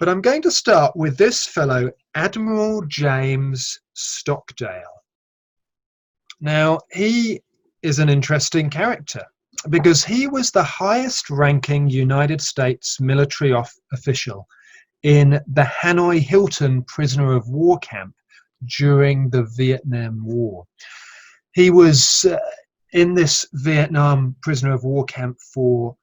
But I'm going to start with this fellow, Admiral James Stockdale. Now, he is an interesting character because he was the highest ranking United States military official in the Hanoi Hilton prisoner of war camp during the Vietnam War. He was in this Vietnam prisoner of war camp for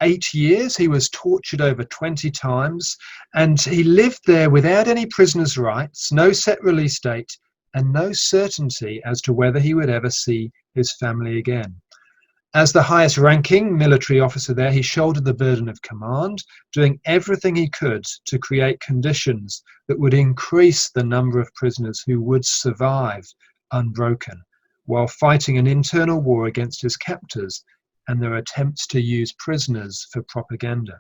8 years. He was tortured over 20 times, and he lived there without any prisoner's rights, no set release date, and no certainty as to whether he would ever see his family again. As the highest ranking military officer there, he shouldered the burden of command, doing everything he could to create conditions that would increase the number of prisoners who would survive unbroken, while fighting an internal war against his captors and their attempts to use prisoners for propaganda.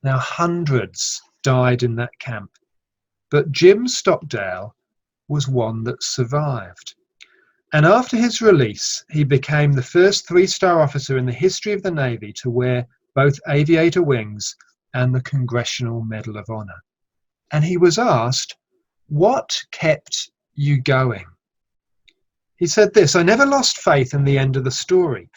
Now, hundreds died in that camp, but Jim Stockdale was one that survived. And after his release, he became the first 3-star officer in the history of the Navy to wear both aviator wings and the Congressional Medal of Honor. And he was asked, "What kept you going?" He said this: "I never lost faith in the end of the story.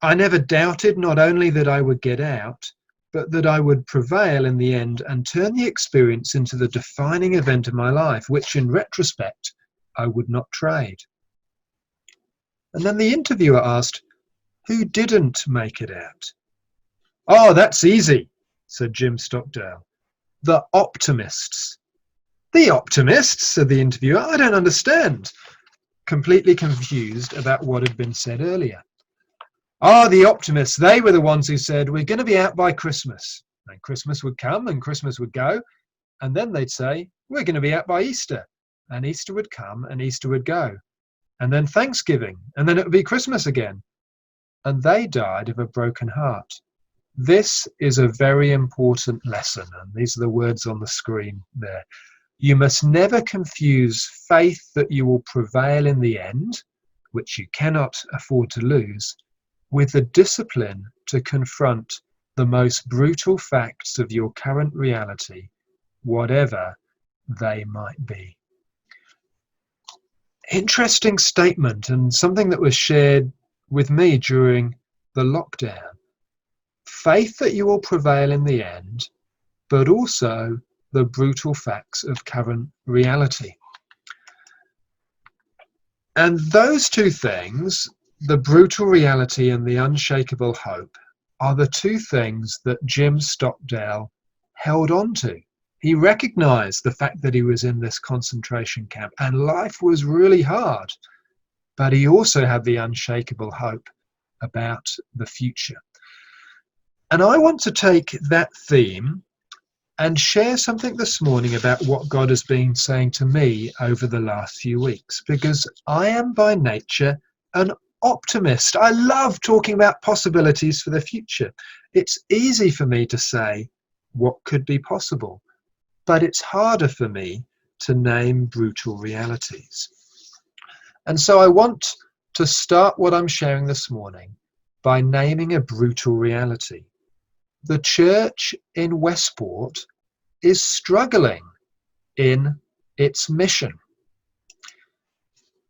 I never doubted not only that I would get out, but that I would prevail in the end and turn the experience into the defining event of my life, which in retrospect, I would not trade." And then the interviewer asked, "Who didn't make it out?" "Oh, that's easy," said Jim Stockdale. "The optimists." "The optimists?" said the interviewer. "I don't understand," completely confused about what had been said earlier. "Oh, the optimists, they were the ones who said, we're going to be out by Christmas." And Christmas would come and Christmas would go. And then they'd say, we're going to be out by Easter. And Easter would come and Easter would go. And then Thanksgiving. And then it would be Christmas again. And they died of a broken heart. This is a very important lesson. And these are the words on the screen there. You must never confuse faith that you will prevail in the end, which you cannot afford to lose, with the discipline to confront the most brutal facts of your current reality, whatever they might be. Interesting statement, and something that was shared with me during the lockdown. Faith that you will prevail in the end, but also the brutal facts of current reality. And those two things, the brutal reality and the unshakable hope, are the two things that Jim Stockdale held on to. He recognized the fact that he was in this concentration camp and life was really hard, but he also had the unshakable hope about the future. And I want to take that theme and share something this morning about what God has been saying to me over the last few weeks, because I am by nature an optimist. I love talking about possibilities for the future. It's easy for me to say what could be possible, but it's harder for me to name brutal realities. And so I want to start what I'm sharing this morning by naming a brutal reality. The church in Westport is struggling in its mission.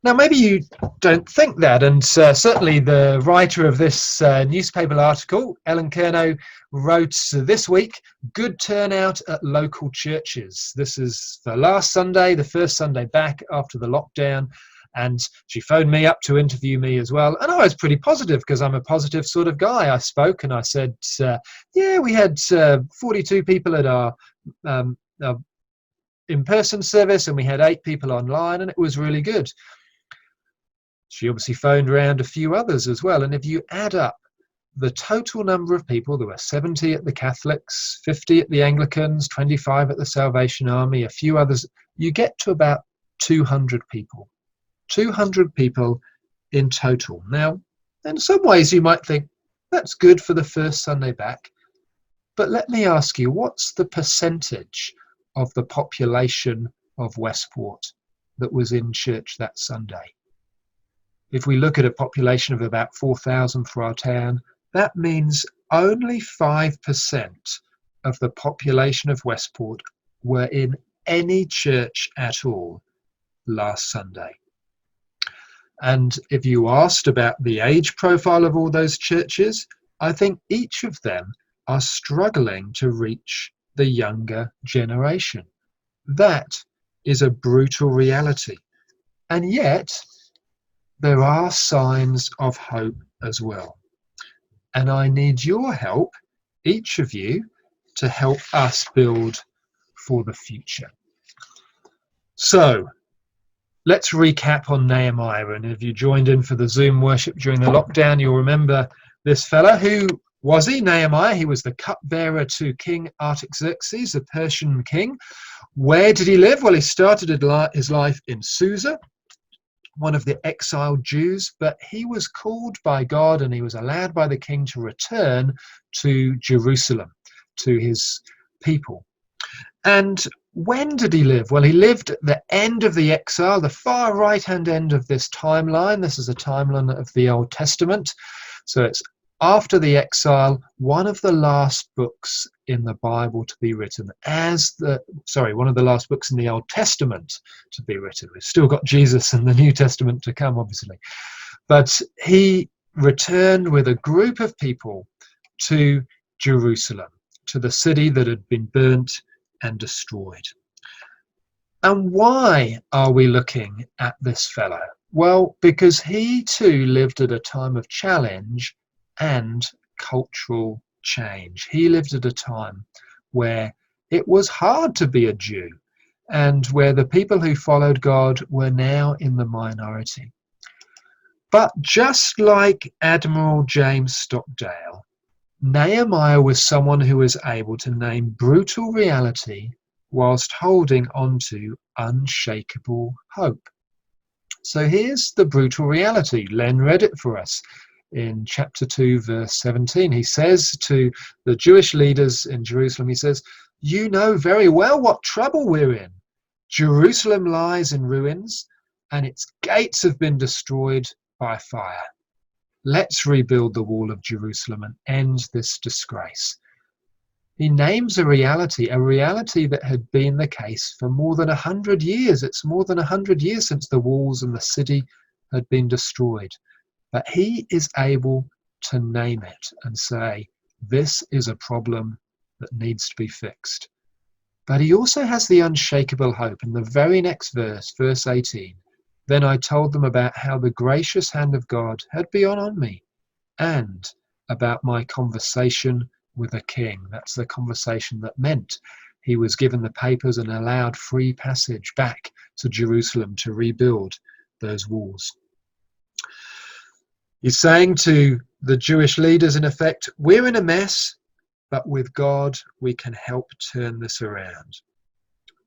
Now, maybe you don't think that, and certainly the writer of this newspaper article, Ellen Kernow, wrote this week, "Good turnout at local churches." This is for last Sunday, the first Sunday back after the lockdown, and she phoned me up to interview me as well, and I was pretty positive because I'm a positive sort of guy. I spoke and I said, yeah, we had 42 people at our in-person service, and we had 8 people online, and it was really good. She obviously phoned around a few others as well. And if you add up the total number of people, there were 70 at the Catholics, 50 at the Anglicans, 25 at the Salvation Army, a few others, you get to about 200 people. 200 people in total. Now, in some ways you might think, that's good for the first Sunday back. But let me ask you, what's the percentage of the population of Westport that was in church that Sunday? If we look at a population of about 4,000 for our town, that means only 5% of the population of Westport were in any church at all last Sunday. And if you asked about the age profile of all those churches, I think each of them are struggling to reach the younger generation. That is a brutal reality. And yet, there are signs of hope as well. And I need your help, each of you, to help us build for the future. So, let's recap on Nehemiah. And if you joined in for the Zoom worship during the lockdown, you'll remember this fella. Who was he? Nehemiah. He was the cupbearer to King Artaxerxes, the Persian king. Where did he live? Well, he started his life in Susa, one of the exiled Jews, but he was called by God and he was allowed by the king to return to Jerusalem, to his people. And when did he live? Well, he lived at the end of the exile, the far right-hand end of this timeline. This is a timeline of the Old Testament. So it's after the exile, one of the last books in the Bible to be written, one of the last books in the Old Testament to be written. We've still got Jesus and the New Testament to come, obviously. But he returned with a group of people to Jerusalem, to the city that had been burnt and destroyed. And why are we looking at this fellow? Well, because he too lived at a time of challenge and cultural change. He lived at a time where it was hard to be a Jew and where the people who followed God were now in the minority. But just like Admiral James Stockdale, Nehemiah was someone who was able to name brutal reality whilst holding on to unshakable hope. So here's the brutal reality. Len read it for us in chapter 2, verse 17. He says to the Jewish leaders in Jerusalem, he says, "You know very well what trouble we're in. Jerusalem lies in ruins and its gates have been destroyed by fire. Let's rebuild the wall of Jerusalem and end this disgrace." He names a reality that had been the case for more than 100 years. It's more than 100 years since the walls and the city had been destroyed. But he is able to name it and say, this is a problem that needs to be fixed. But he also has the unshakable hope in the very next verse, verse 18. Then I told them about how the gracious hand of God had been on me and about my conversation with the king. That's the conversation that meant he was given the papers and allowed free passage back to Jerusalem to rebuild those walls. He's saying to the Jewish leaders, in effect, we're in a mess, but with God we can help turn this around.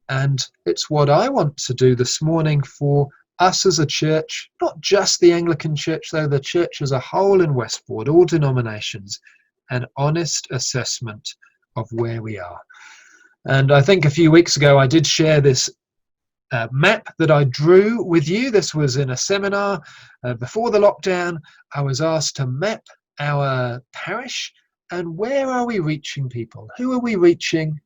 And it's what I want to do this morning for us as a church, not just the Anglican Church, though, the church as a whole in Westport, all denominations, an honest assessment of where we are. And I think a few weeks ago I did share this map that I drew with you. This was in a seminar before the lockdown. I was asked to map our parish and where are we reaching people? Who are we reaching?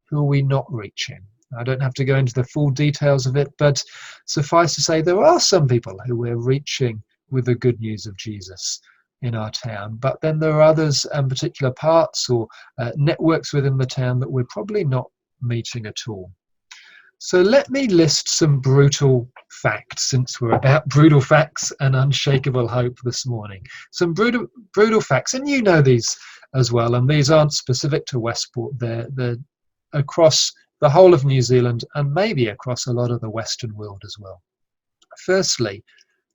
Who are we not reaching? I don't have to go into the full details of it, but suffice to say there are some people who we're reaching with the good news of Jesus in our town, but then there are others and particular parts or networks within the town that we're probably not meeting at all. So let me list some brutal facts, since we're about brutal facts and unshakable hope this morning. Some brutal facts, and you know these as well, and these aren't specific to Westport. They're across the whole of New Zealand and maybe across a lot of the Western world as well. Firstly,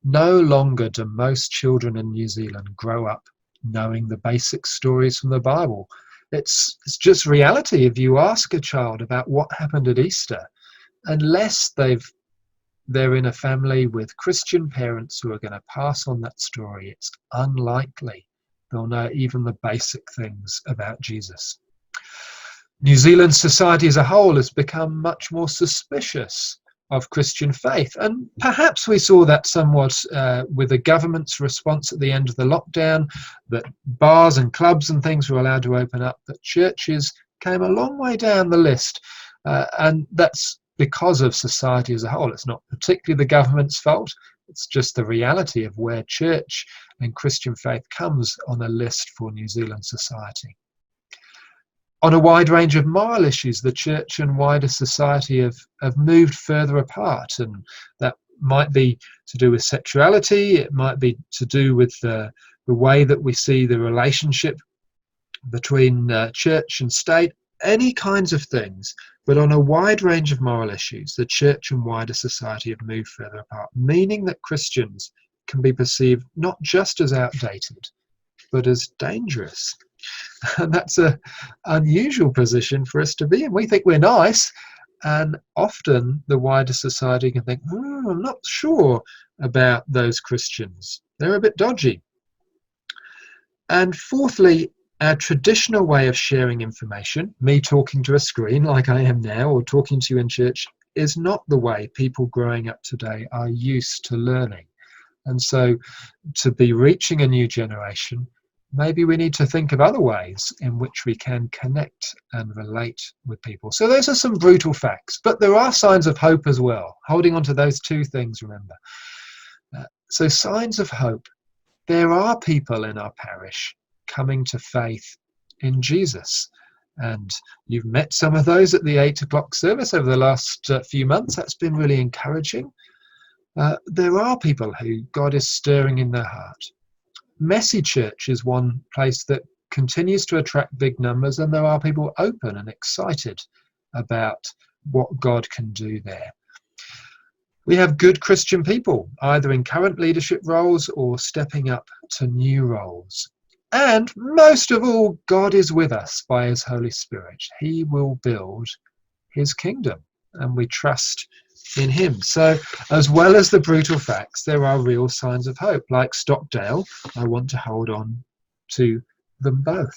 no longer do most children in New Zealand grow up knowing the basic stories from the Bible. It's just reality. If you ask a child about what happened at Easter, unless they're in a family with Christian parents who are going to pass on that story, it's unlikely they'll know even the basic things about Jesus. New Zealand society as a whole has become much more suspicious of Christian faith, and perhaps we saw that somewhat with the government's response at the end of the lockdown, that bars and clubs and things were allowed to open up, that churches came a long way down the list, and that's because of society as a whole. It's not particularly the government's fault. It's just the reality of where church and Christian faith comes on a list for New Zealand society. On a wide range of moral issues, the church and wider society have moved further apart, and that might be to do with sexuality, it might be to do with the way that we see the relationship between church and state, any kinds of things. But on a wide range of moral issues, the church and wider society have moved further apart, meaning that Christians can be perceived not just as outdated, but as dangerous. And that's an unusual position for us to be in. We think we're nice, and often the wider society can think, I'm not sure about those Christians. They're a bit dodgy. And fourthly, our traditional way of sharing information, me talking to a screen like I am now, or talking to you in church, is not the way people growing up today are used to learning. And so to be reaching a new generation, maybe we need to think of other ways in which we can connect and relate with people. So those are some brutal facts, but there are signs of hope as well. Holding on to those two things, remember. So signs of hope. There are people in our parish coming to faith in Jesus. And you've met some of those at the 8 o'clock service over the last few months. That's been really encouraging. There are people who God is stirring in their heart. Messy Church is one place that continues to attract big numbers, and there are people open and excited about what God can do there. We have good Christian people, either in current leadership roles or stepping up to new roles. And most of all, God is with us by his Holy Spirit. He will build his kingdom, and we trust in him. So as well as the brutal facts, there are real signs of hope. Like Stockdale, I want to hold on to them both.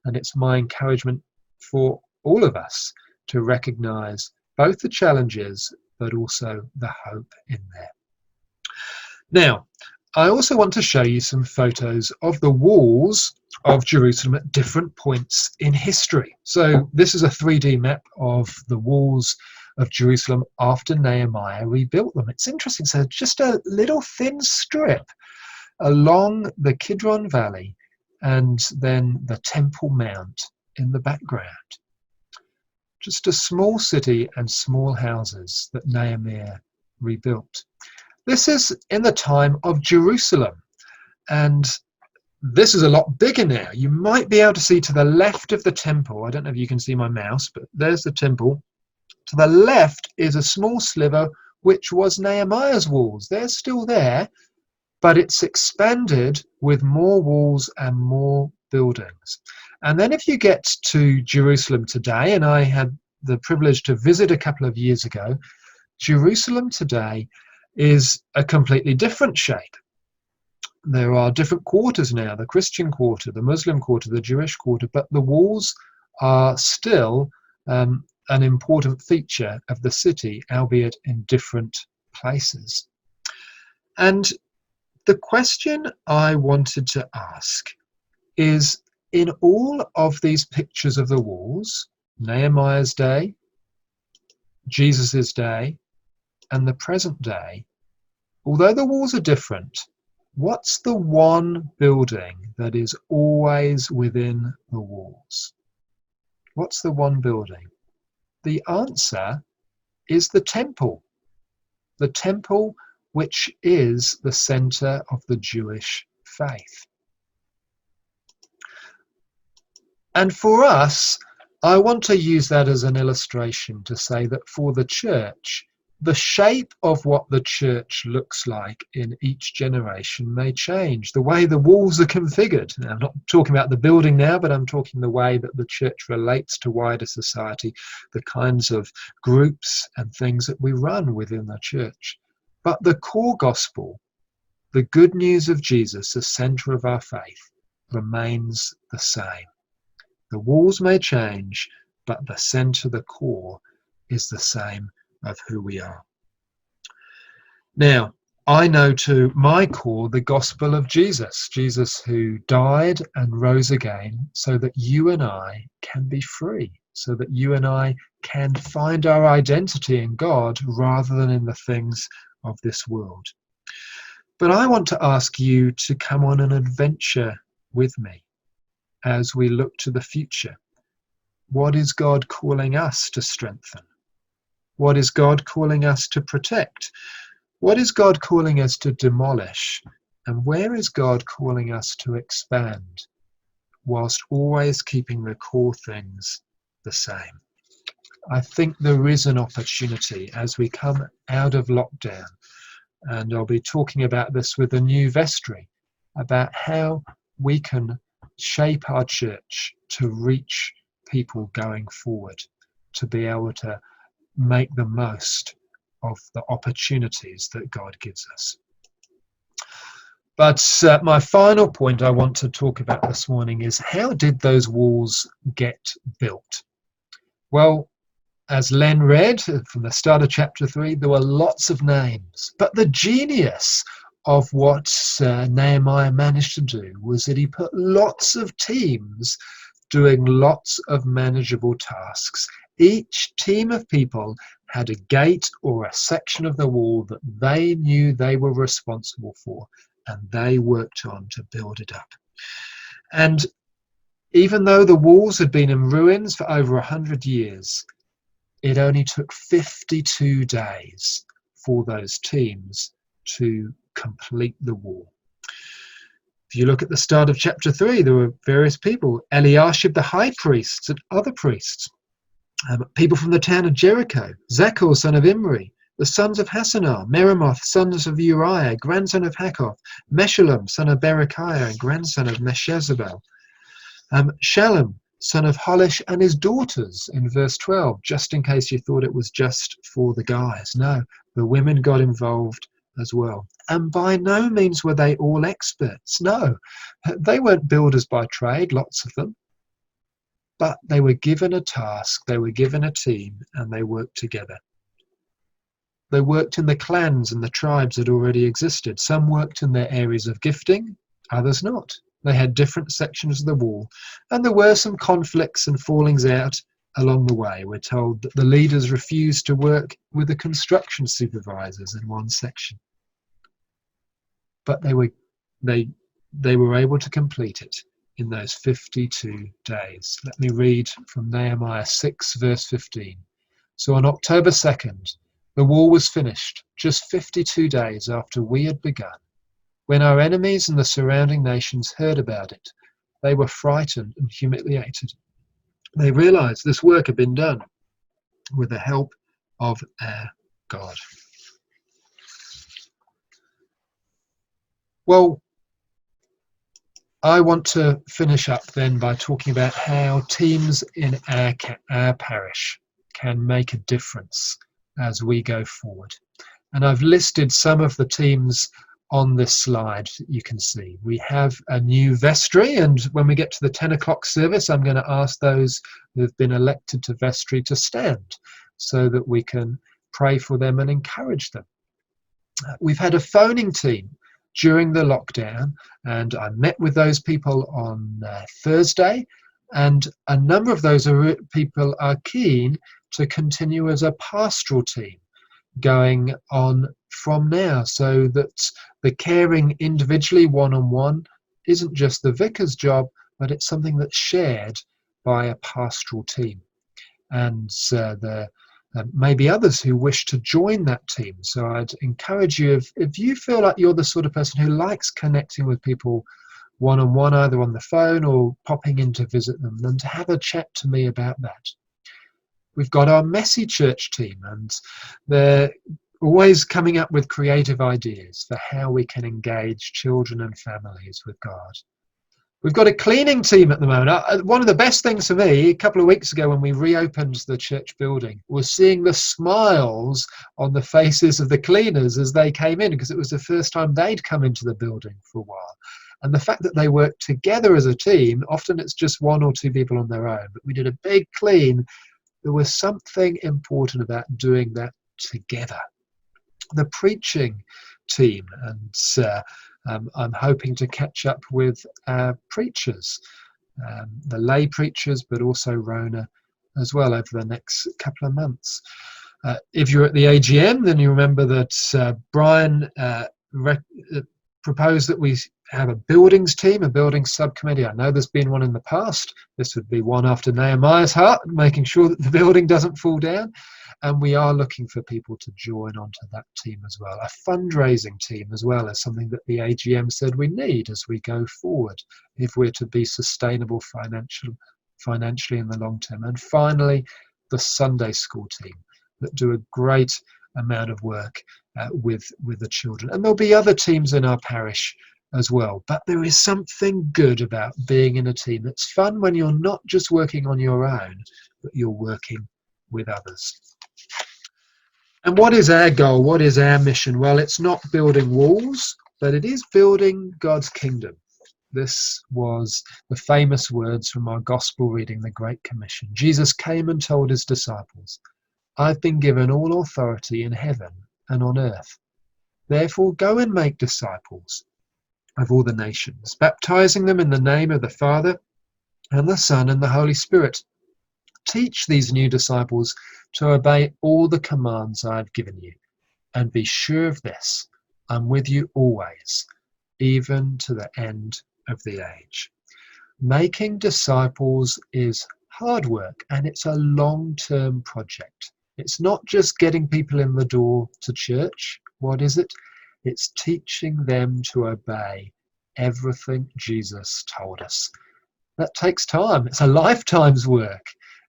And it's my encouragement for all of us to recognize both the challenges, but also the hope in there. Now, I also want to show you some photos of the walls of Jerusalem at different points in history. So this is a 3D map of the walls of Jerusalem after Nehemiah rebuilt them. It's interesting. So just a little thin strip along the Kidron Valley, and then the Temple Mount in the background. Just a small city and small houses that Nehemiah rebuilt. This is in the time of Jerusalem, and this is a lot bigger now. You might be able to see to the left of the temple, I don't know if you can see my mouse, but there's the temple. To the left is a small sliver which was Nehemiah's walls. They're still there, but it's expanded with more walls and more buildings. And then if you get to Jerusalem today, and I had the privilege to visit a couple of years ago, Jerusalem today is a completely different shape. There are different quarters now, the Christian quarter, the Muslim quarter, the Jewish quarter, but the walls are still an important feature of the city, albeit in different places. And the question I wanted to ask is, in all of these pictures of the walls, Nehemiah's day, Jesus's day, and the present day, although the walls are different, what's the one building that is always within the walls? What's the one building? The answer is the temple. The temple, which is the center of the Jewish faith. And for us, I want to use that as an illustration to say that for the church, the shape of what the church looks like in each generation may change. The way the walls are configured. Now, I'm not talking about the building now, but I'm talking the way that the church relates to wider society, the kinds of groups and things that we run within the church. But the core gospel, the good news of Jesus, the center of our faith, remains the same. The walls may change, but the center, the core, is the same of who we are. Now, I know to my core the gospel of Jesus, Jesus who died and rose again so that you and I can be free. so that you and I can find our identity in God rather than in the things of this world. But I want to ask you to come on an adventure with me as we look to the future. What is God calling us to strengthen? What is God calling us to protect? What is God calling us to demolish? And where is God calling us to expand, whilst always keeping the core things the same? I think there is an opportunity as we come out of lockdown, and I'll be talking about this with the new vestry, about how we can shape our church to reach people going forward, to be able to make the most of the opportunities that God gives us. But my final point I want to talk about this morning is, how did those walls get built? Well, as Len read from the start of chapter 3, there were lots of names. But the genius of what Nehemiah managed to do was that he put lots of teams doing lots of manageable tasks. Each team of people had a gate or a section of the wall that they knew they were responsible for, and they worked on to build it up. And even though the walls had been in ruins for over 100 years, it only took 52 days for those teams to complete the wall. If you look at the start of chapter 3, there were various people: Eliashib the high priest and other priests, people from the town of Jericho, Zachor son of Imri, the sons of Hassanah, Meremoth sons of Uriah, grandson of Hakoth, Meshullam son of Berechiah, and grandson of Meshezabel, Shallum son of Holish and his daughters in verse 12, just in case you thought it was just for the guys. No, the women got involved as well. And by no means were they all experts. No, they weren't builders by trade, lots of them. But they were given a task, they were given a team, and they worked together. They worked in the clans and the tribes that already existed. Some worked in their areas of gifting, others not. They had different sections of the wall, and there were some conflicts and fallings out along the way. We're told that the leaders refused to work with the construction supervisors in one section. But they were able to complete it in those 52 days. Let me read from Nehemiah 6, verse 15. So on October 2nd, the wall was finished, just 52 days after we had begun. When our enemies and the surrounding nations heard about it, they were frightened and humiliated. They realized this work had been done with the help of our God. Well, I want to finish up then by talking about how teams in our parish can make a difference as we go forward. And I've listed some of the teams on this slide that you can see. We have a new vestry, and when we get to the 10 o'clock service, I'm going to ask those who have been elected to vestry to stand so that we can pray for them and encourage them. We've had a phoning team during the lockdown, and I met with those people on Thursday, and a number of those people are keen to continue as a pastoral team going on from now, so that the caring individually one-on-one isn't just the vicar's job, but it's something that's shared by a pastoral team. And there may be others who wish to join that team. So I'd encourage you, if you feel like you're the sort of person who likes connecting with people one-on-one, either on the phone or popping in to visit them, then to have a chat to me about that. We've got our messy church team, and they're always coming up with creative ideas for how we can engage children and families with God. We've got a cleaning team at the moment. One of the best things for me, a couple of weeks ago when we reopened the church building, was seeing the smiles on the faces of the cleaners as they came in, because it was the first time they'd come into the building for a while. And the fact that they work together as a team, often it's just one or two people on their own, but we did a big clean. There was something important about doing that together. The preaching team, and I'm hoping to catch up with our preachers, the lay preachers, but also Rona as well over the next couple of months. If you're at the AGM, then you remember that Brian proposed that we have a buildings team, a buildings subcommittee. I know there's been one in the past. This would be one after Nehemiah's heart, making sure that the building doesn't fall down. And we are looking for people to join onto that team as well. A fundraising team as well is something that the AGM said we need as we go forward if we're to be sustainable financially in the long term. And finally, the Sunday school team that do a great amount of work with the children. And there'll be other teams in our parish as well. But there is something good about being in a team. It's fun when you're not just working on your own, but you're working with others. And what is our goal? What is our mission? Well, it's not building walls, but it is building God's kingdom. This was the famous words from our gospel reading, the Great Commission. Jesus came and told his disciples, "I've been given all authority in heaven and on earth. Therefore, go and make disciples of all the nations, baptizing them in the name of the Father and the Son and the Holy Spirit. Teach these new disciples to obey all the commands I have given you. And be sure of this, I'm with you always, even to the end of the age." Making disciples is hard work, and it's a long-term project. It's not just getting people in the door to church. What is it? It's teaching them to obey everything Jesus told us. That takes time. It's a lifetime's work,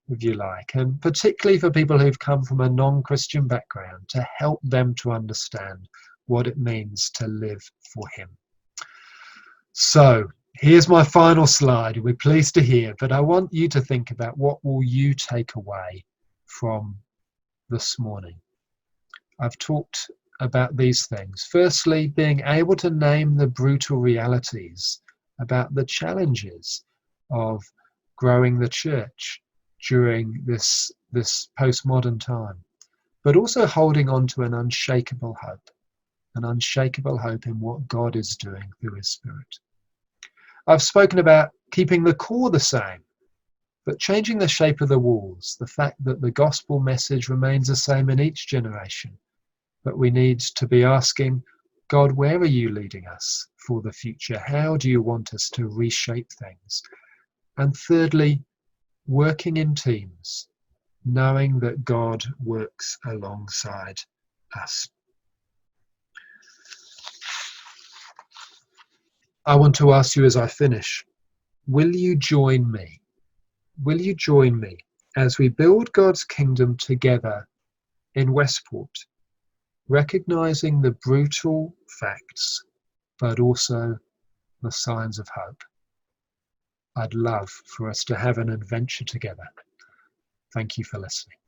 if you like, and particularly for people who've come from a non-Christian background, to help them to understand what it means to live for him. So here's my final slide. We're pleased to hear, but I want you to think about what will you take away from this morning. I've talked about these things. Firstly, being able to name the brutal realities about the challenges of growing the church during this postmodern time, but also holding on to an unshakable hope in what God is doing through his Spirit. I've spoken about keeping the core the same, but changing the shape of the walls, the fact that the gospel message remains the same in each generation, but we need to be asking, God, where are you leading us for the future? How do you want us to reshape things? And thirdly, working in teams, knowing that God works alongside us. I want to ask you as I finish, will you join me? Will you join me as we build God's kingdom together in Westport, recognizing the brutal facts, but also the signs of hope? I'd love for us to have an adventure together. Thank you for listening.